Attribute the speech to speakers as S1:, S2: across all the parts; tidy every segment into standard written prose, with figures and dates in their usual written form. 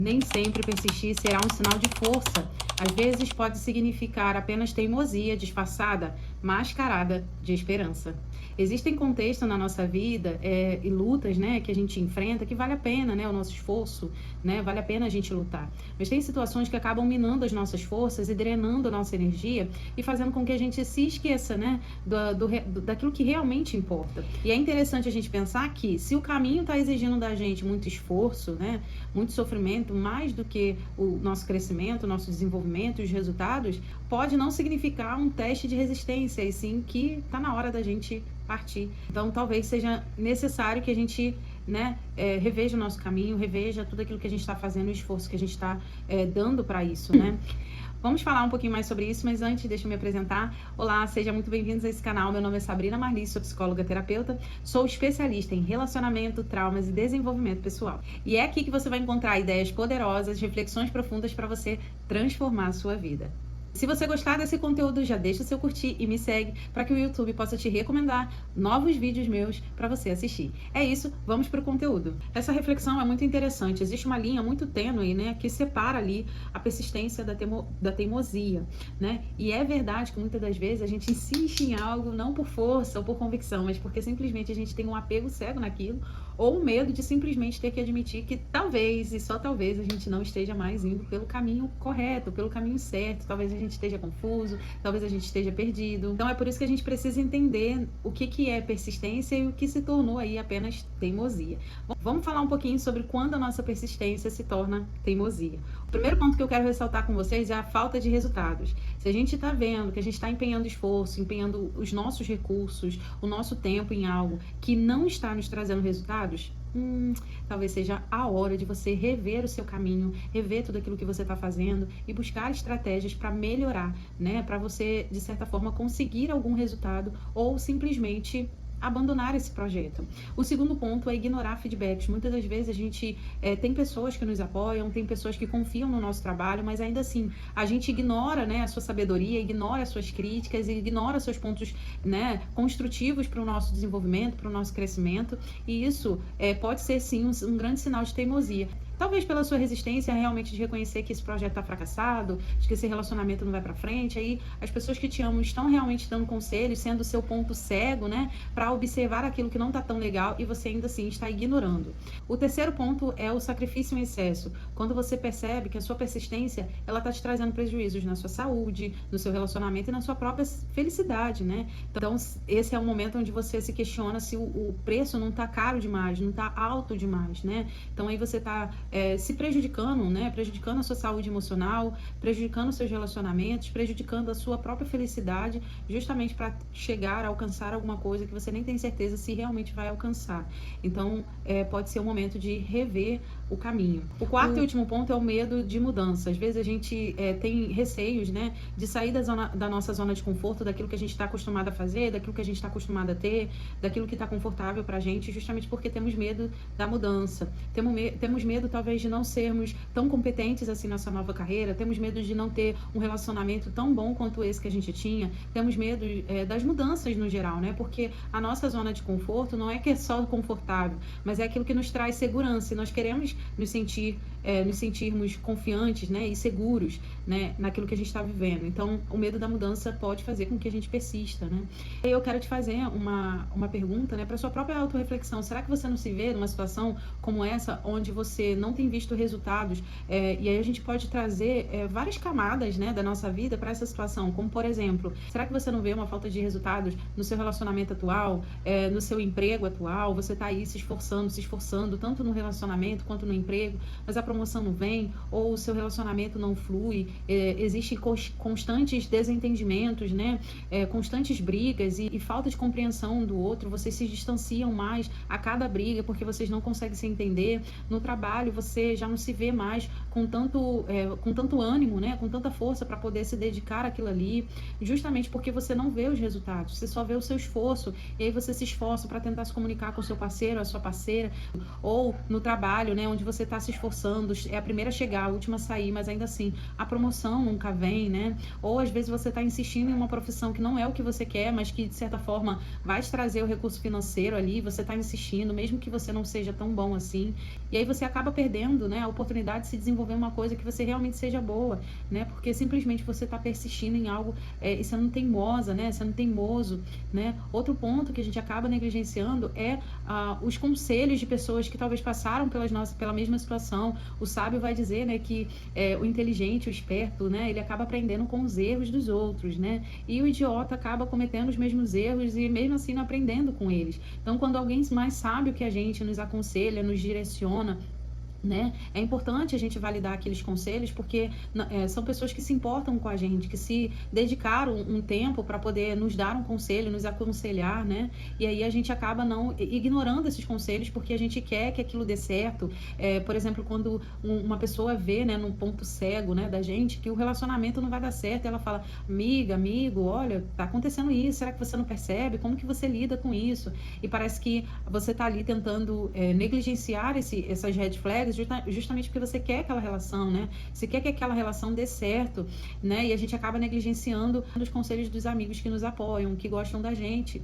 S1: Nem sempre persistir será um sinal de força. Às vezes pode significar apenas teimosia disfarçada, mascarada de esperança. Existem contextos na nossa vida e lutas, né, que a gente enfrenta que vale a pena, né, o nosso esforço, né, vale a pena a gente lutar. Mas tem situações que acabam minando as nossas forças e drenando a nossa energia e fazendo com que a gente se esqueça, né, daquilo que realmente importa. E é interessante a gente pensar que se o caminho está exigindo da gente muito esforço, né, muito sofrimento, mais do que o nosso crescimento, o nosso desenvolvimento e os resultados, pode não significar um teste de resistência, e sim que está na hora da gente partir. Então, talvez seja necessário que a gente, né, reveja o nosso caminho, reveja tudo aquilo que a gente está fazendo, o esforço que a gente está dando para isso, né? Vamos falar um pouquinho mais sobre isso, mas antes deixa eu me apresentar. Olá, sejam muito bem-vindos a esse canal. Meu nome é Sabrina Marli, sou psicóloga terapeuta, sou especialista em relacionamento, traumas e desenvolvimento pessoal. E é aqui que você vai encontrar ideias poderosas, reflexões profundas para você transformar a sua vida. Se você gostar desse conteúdo, já deixa o seu curtir e me segue para que o YouTube possa te recomendar novos vídeos meus para você assistir. É isso, vamos para o conteúdo. Essa reflexão é muito interessante. Existe uma linha muito tênue, né, que separa ali a persistência da teimosia, né? E é verdade que muitas das vezes a gente insiste em algo não por força ou por convicção, mas porque simplesmente a gente tem um apego cego naquilo ou um medo de simplesmente ter que admitir que talvez, e só talvez, a gente não esteja mais indo pelo caminho correto, pelo caminho certo. Talvez a gente esteja confuso, talvez a gente esteja perdido. Então é por isso que a gente precisa entender o que é persistência e o que se tornou aí apenas teimosia. Vamos falar um pouquinho sobre quando a nossa persistência se torna teimosia. O primeiro ponto que eu quero ressaltar com vocês é a falta de resultados. Se a gente está vendo que a gente está empenhando esforço, empenhando os nossos recursos, o nosso tempo em algo que não está nos trazendo resultados, talvez seja a hora de você rever o seu caminho, rever tudo aquilo que você está fazendo e buscar estratégias para melhorar, né? Para você, de certa forma, conseguir algum resultado ou simplesmente abandonar esse projeto. O segundo ponto é ignorar feedbacks. Muitas das vezes a gente tem pessoas que nos apoiam, tem pessoas que confiam no nosso trabalho, mas ainda assim a gente ignora, né, a sua sabedoria, ignora as suas críticas, ignora seus pontos, né, construtivos para o nosso desenvolvimento, para o nosso crescimento, e isso pode ser sim um grande sinal de teimosia. Talvez pela sua resistência realmente de reconhecer que esse projeto está fracassado, de que esse relacionamento não vai para frente. Aí as pessoas que te amam estão realmente dando conselhos, sendo o seu ponto cego, né, para observar aquilo que não está tão legal e você ainda assim está ignorando. O terceiro ponto é o sacrifício em excesso. Quando você percebe que a sua persistência, ela está te trazendo prejuízos na sua saúde, no seu relacionamento e na sua própria felicidade, né? Então esse é o momento onde você se questiona se o preço não está caro demais, não está alto demais, né? Então aí você está se prejudicando, né? Prejudicando a sua saúde emocional, prejudicando os seus relacionamentos, prejudicando a sua própria felicidade, justamente para chegar a alcançar alguma coisa que você nem tem certeza se realmente vai alcançar. Então, pode ser um momento de rever o caminho. O quarto e último ponto é o medo de mudança. Às vezes a gente tem receios, né, de sair da nossa zona de conforto, daquilo que a gente está acostumado a fazer, daquilo que a gente está acostumado a ter, daquilo que está confortável para a gente, justamente porque temos medo da mudança. Temos medo, talvez, de não sermos tão competentes assim na nossa nova carreira, temos medo de não ter um relacionamento tão bom quanto esse que a gente tinha, temos medo das mudanças no geral, né? Porque a nossa zona de conforto não é que é só confortável, mas é aquilo que nos traz segurança, e nós queremos nos sentirmos confiantes, né, e seguros, né, naquilo que a gente está vivendo. Então, o medo da mudança pode fazer com que a gente persista, né? E eu quero te fazer uma pergunta, né, para sua própria autorreflexão. Será que você não se vê numa situação como essa, onde você não tem visto resultados? E aí a gente pode trazer várias camadas, né, da nossa vida para essa situação, como por exemplo, será que você não vê uma falta de resultados no seu relacionamento atual, no seu emprego atual? Você está aí se esforçando, tanto no relacionamento quanto no emprego, mas a promoção não vem, ou o seu relacionamento não flui, existem constantes desentendimentos, né, constantes brigas e falta de compreensão um do outro, vocês se distanciam mais a cada briga porque vocês não conseguem se entender. No trabalho você já não se vê mais com tanto ânimo, né, com tanta força para poder se dedicar àquilo ali, justamente porque você não vê os resultados, você só vê o seu esforço, e aí você se esforça para tentar se comunicar com o seu parceiro, a sua parceira, ou no trabalho, né, onde você está se esforçando, esperando, é a primeira a chegar, a última a sair, mas ainda assim, a promoção nunca vem, né? Ou às vezes você está insistindo em uma profissão que não é o que você quer, mas que de certa forma vai te trazer o recurso financeiro ali, você está insistindo, mesmo que você não seja tão bom assim, e aí você acaba perdendo, né, a oportunidade de se desenvolver uma coisa que você realmente seja boa, né? Porque simplesmente você está persistindo em algo e você não teimosa, né? Você não teimoso, né? Outro ponto que a gente acaba negligenciando é os conselhos de pessoas que talvez passaram pela mesma situação. O sábio vai dizer, né, que o inteligente, o esperto, né, ele acaba aprendendo com os erros dos outros, né? E o idiota acaba cometendo os mesmos erros e mesmo assim não aprendendo com eles. Então, quando alguém mais sábio que a gente nos aconselha, nos direciona, né? É importante a gente validar aqueles conselhos porque são pessoas que se importam com a gente, que se dedicaram um tempo para poder nos dar um conselho, nos aconselhar, né? E aí a gente acaba não ignorando esses conselhos porque a gente quer que aquilo dê certo. Por exemplo, quando uma pessoa vê, né, num ponto cego, né, da gente, que o relacionamento não vai dar certo, ela fala: amiga, amigo, olha, tá acontecendo isso, será que você não percebe? Como que você lida com isso? E parece que você tá ali tentando negligenciar essas red flags justamente porque você quer aquela relação, né? Você quer que aquela relação dê certo, né? E a gente acaba negligenciando os conselhos dos amigos que nos apoiam, que gostam da gente.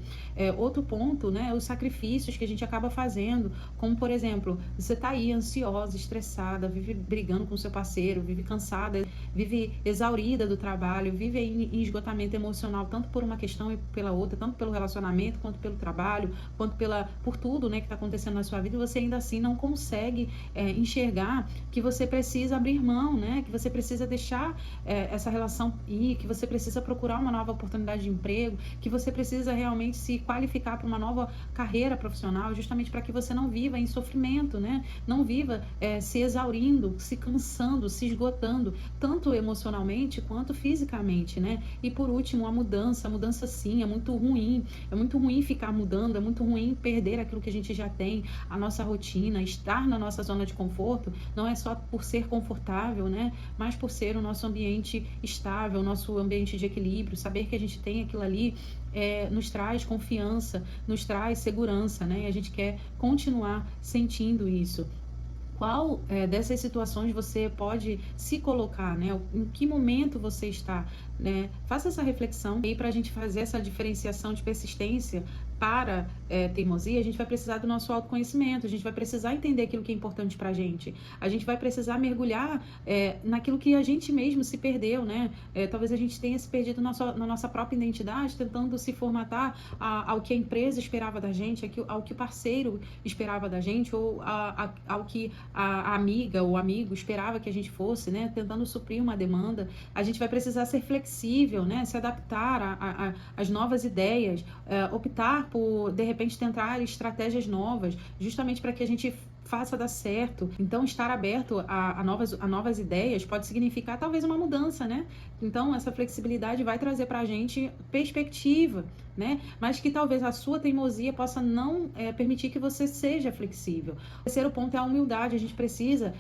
S1: Outro ponto, né? Os sacrifícios que a gente acaba fazendo, como por exemplo, você tá aí ansiosa, estressada, vive brigando com seu parceiro, vive cansada, vive exaurida do trabalho, vive aí em esgotamento emocional, tanto por uma questão e pela outra, tanto pelo relacionamento, quanto pelo trabalho, quanto por tudo, né, que tá acontecendo na sua vida, e você ainda assim não consegue enxergar que você precisa abrir mão, né? Que você precisa deixar essa relação ir, que você precisa procurar uma nova oportunidade de emprego, que você precisa realmente se qualificar para uma nova carreira profissional, justamente para que você não viva em sofrimento, né? Não viva se exaurindo, se cansando, se esgotando, tanto emocionalmente quanto fisicamente, né? E por último, a mudança sim, é muito ruim ficar mudando, é muito ruim perder aquilo que a gente já tem, a nossa rotina, estar na nossa zona de conforto, não é só por ser confortável, né? Mas por ser o nosso ambiente estável, o nosso ambiente de equilíbrio, saber que a gente tem aquilo ali nos traz confiança, nos traz segurança, né? E a gente quer continuar sentindo isso. Qual dessas situações você pode se colocar, né? Em que momento você está, né? Faça essa reflexão e para a gente fazer essa diferenciação de persistência para teimosia, a gente vai precisar do nosso autoconhecimento, a gente vai precisar entender aquilo que é importante pra gente, a gente vai precisar mergulhar naquilo que a gente mesmo se perdeu, né? Talvez a gente tenha se perdido na nossa própria identidade, tentando se formatar ao que a empresa esperava da gente, ao que o parceiro esperava da gente, ou ao que a amiga ou amigo esperava que a gente fosse, né? Tentando suprir uma demanda. A gente vai precisar ser flexível, né? Se adaptar às novas ideias, optar por, de repente, tentar estratégias novas, justamente para que a gente faça dar certo. Então, estar aberto a novas ideias pode significar talvez uma mudança, né? Então, essa flexibilidade vai trazer para a gente perspectiva, né? Mas que talvez a sua teimosia possa não permitir que você seja flexível. O terceiro ponto é a humildade. A gente precisa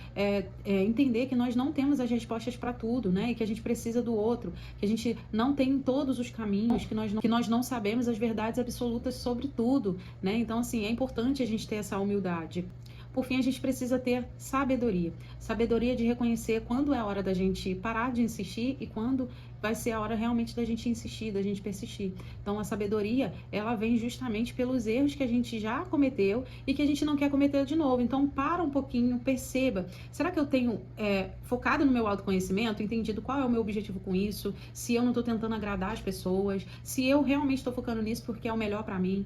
S1: entender que nós não temos as respostas para tudo, né? E que a gente precisa do outro, que a gente não tem todos os caminhos, que nós não sabemos as verdades absolutas sobre tudo, né? Então, assim, é importante a gente ter essa humildade. Por fim, a gente precisa ter sabedoria. Sabedoria de reconhecer quando é a hora da gente parar de insistir e quando vai ser a hora realmente da gente insistir, da gente persistir. Então, a sabedoria, ela vem justamente pelos erros que a gente já cometeu e que a gente não quer cometer de novo. Então, para um pouquinho, perceba. Será que eu tenho focado no meu autoconhecimento, entendido qual é o meu objetivo com isso? Se eu não estou tentando agradar as pessoas? Se eu realmente estou focando nisso porque é o melhor para mim?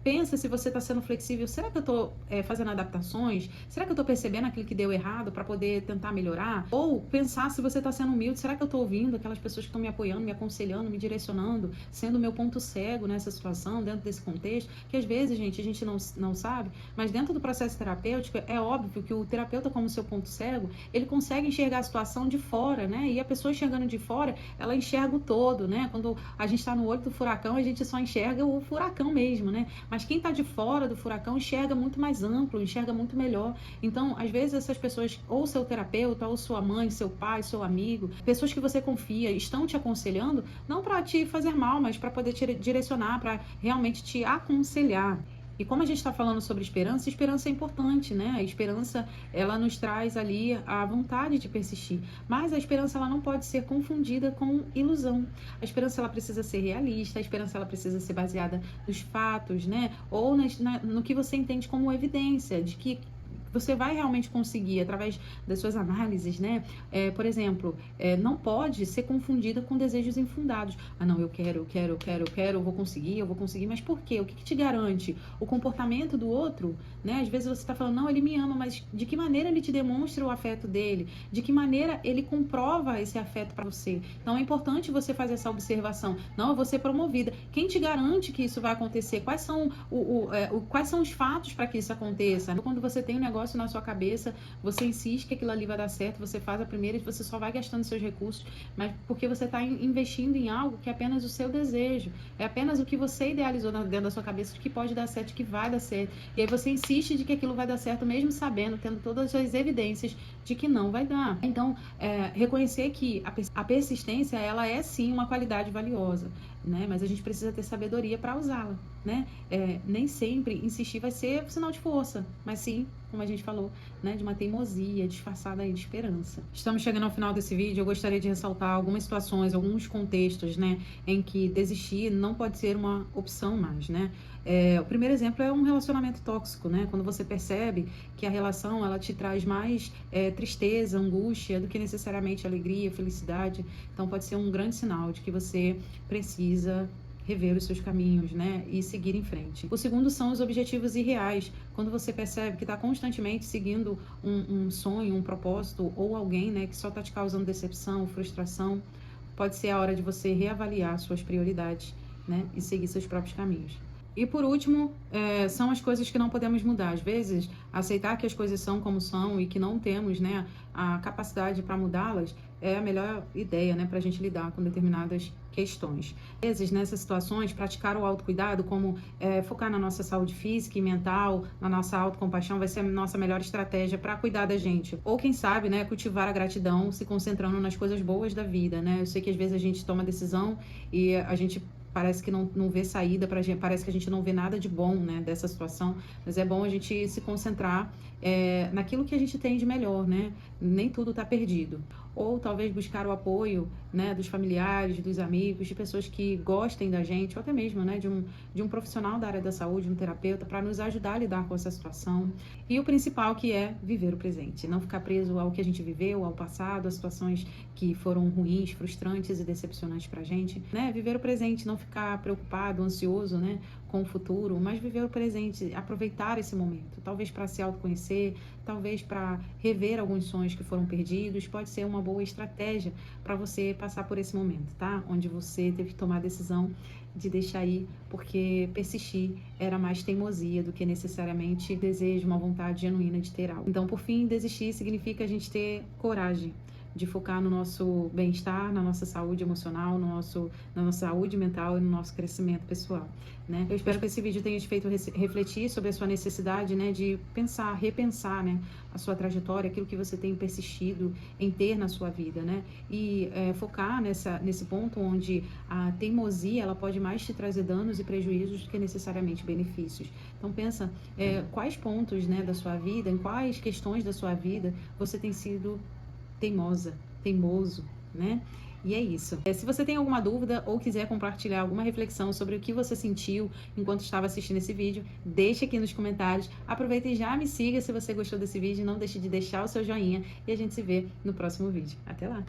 S1: Pensa se você está sendo flexível. Será que eu estou fazendo adaptações? Será que eu estou percebendo aquilo que deu errado para poder tentar melhorar? Ou pensar se você está sendo humilde. Será que eu estou ouvindo aquelas pessoas que estão me apoiando, me aconselhando, me direcionando, sendo o meu ponto cego nessa situação, dentro desse contexto? Que às vezes, gente, a gente não sabe, mas dentro do processo terapêutico é óbvio que o terapeuta, como seu ponto cego, ele consegue enxergar a situação de fora, né? E a pessoa enxergando de fora, ela enxerga o todo, né? Quando a gente está no olho do furacão, a gente só enxerga o furacão mesmo, né? Mas quem está de fora do furacão enxerga muito mais amplo, enxerga muito melhor. Então, às vezes, essas pessoas, ou seu terapeuta, ou sua mãe, seu pai, seu amigo, pessoas que você confia, estão te aconselhando, não para te fazer mal, mas para poder te direcionar, para realmente te aconselhar. E como a gente está falando sobre esperança, esperança é importante, né? A esperança, ela nos traz ali a vontade de persistir. Mas a esperança, ela não pode ser confundida com ilusão. A esperança, ela precisa ser realista, a esperança, ela precisa ser baseada nos fatos, né? Ou no que você entende como evidência de que você vai realmente conseguir, através das suas análises, né? Por exemplo, não pode ser confundida com desejos infundados. Ah, não, eu quero, eu vou conseguir, mas por quê? O que te garante? O comportamento do outro, né? Às vezes você está falando, não, ele me ama, mas de que maneira ele te demonstra o afeto dele? De que maneira ele comprova esse afeto para você? Então é importante você fazer essa observação. Não, eu vou ser promovida. Quem te garante que isso vai acontecer? Quais são os fatos para que isso aconteça? Quando você tem um negócio na sua cabeça, você insiste que aquilo ali vai dar certo, você faz a primeira e você só vai gastando seus recursos, mas porque você está investindo em algo que é apenas o seu desejo, é apenas o que você idealizou dentro da sua cabeça de que pode dar certo, de que vai dar certo, e aí você insiste de que aquilo vai dar certo, mesmo sabendo, tendo todas as evidências de que não vai dar. Então, reconhecer que a persistência, ela é sim uma qualidade valiosa, né? Mas a gente precisa ter sabedoria para usá-la, né? Nem sempre insistir vai ser sinal de força, mas sim, como a gente falou, né, de uma teimosia disfarçada aí de esperança. Estamos chegando ao final desse vídeo. Eu gostaria de ressaltar algumas situações, alguns contextos, né, em que desistir não pode ser uma opção mais, né? O primeiro exemplo é um relacionamento tóxico, né? Quando você percebe que a relação, ela te traz mais tristeza, angústia, do que necessariamente alegria, felicidade. Então pode ser um grande sinal de que você precisa rever os seus caminhos, né, e seguir em frente. O segundo são os objetivos irreais. Quando você percebe que está constantemente seguindo um sonho, um propósito, ou alguém, né, que só está te causando decepção, frustração, pode ser a hora de você reavaliar suas prioridades, né, e seguir seus próprios caminhos. E por último, são as coisas que não podemos mudar. Às vezes, aceitar que as coisas são como são e que não temos, né, a capacidade para mudá-las é a melhor ideia, né, para a gente lidar com determinadas questões. Às vezes, nessas situações, praticar o autocuidado, como focar na nossa saúde física e mental, na nossa autocompaixão, vai ser a nossa melhor estratégia para cuidar da gente. Ou quem sabe, né, cultivar a gratidão, se concentrando nas coisas boas da vida, né? Eu sei que às vezes a gente toma decisão e a gente parece que não vê saída pra gente, parece que a gente não vê nada de bom, né, dessa situação, mas é bom a gente se concentrar naquilo que a gente tem de melhor, né? Nem tudo tá perdido. Ou talvez buscar o apoio, né, dos familiares, dos amigos, de pessoas que gostem da gente, ou até mesmo, né, de um profissional da área da saúde, um terapeuta, para nos ajudar a lidar com essa situação. E o principal, que é viver o presente, não ficar preso ao que a gente viveu, ao passado, às situações que foram ruins, frustrantes e decepcionantes pra gente, né? Viver o presente, não ficar preocupado, ansioso, né, com o futuro, mas viver o presente, aproveitar esse momento, talvez para se autoconhecer, talvez para rever alguns sonhos que foram perdidos, pode ser uma boa estratégia para você passar por esse momento, tá? Onde você teve que tomar a decisão de deixar ir, porque persistir era mais teimosia do que necessariamente desejo, uma vontade genuína de ter algo. Então, por fim, desistir significa a gente ter coragem de focar no nosso bem-estar, na nossa saúde emocional, na nossa saúde mental e no nosso crescimento pessoal, né? Eu espero que esse vídeo tenha te feito refletir sobre a sua necessidade, né, de pensar, repensar, né, a sua trajetória, aquilo que você tem persistido em ter na sua vida, né? E focar nesse ponto onde a teimosia, ela pode mais te trazer danos e prejuízos do que necessariamente benefícios. Então pensa quais pontos, né, da sua vida, em quais questões da sua vida você tem sido teimoso, né? E é isso. Se você tem alguma dúvida ou quiser compartilhar alguma reflexão sobre o que você sentiu enquanto estava assistindo esse vídeo, deixe aqui nos comentários. Aproveita e já me siga se você gostou desse vídeo. Não deixe de deixar o seu joinha e a gente se vê no próximo vídeo. Até lá!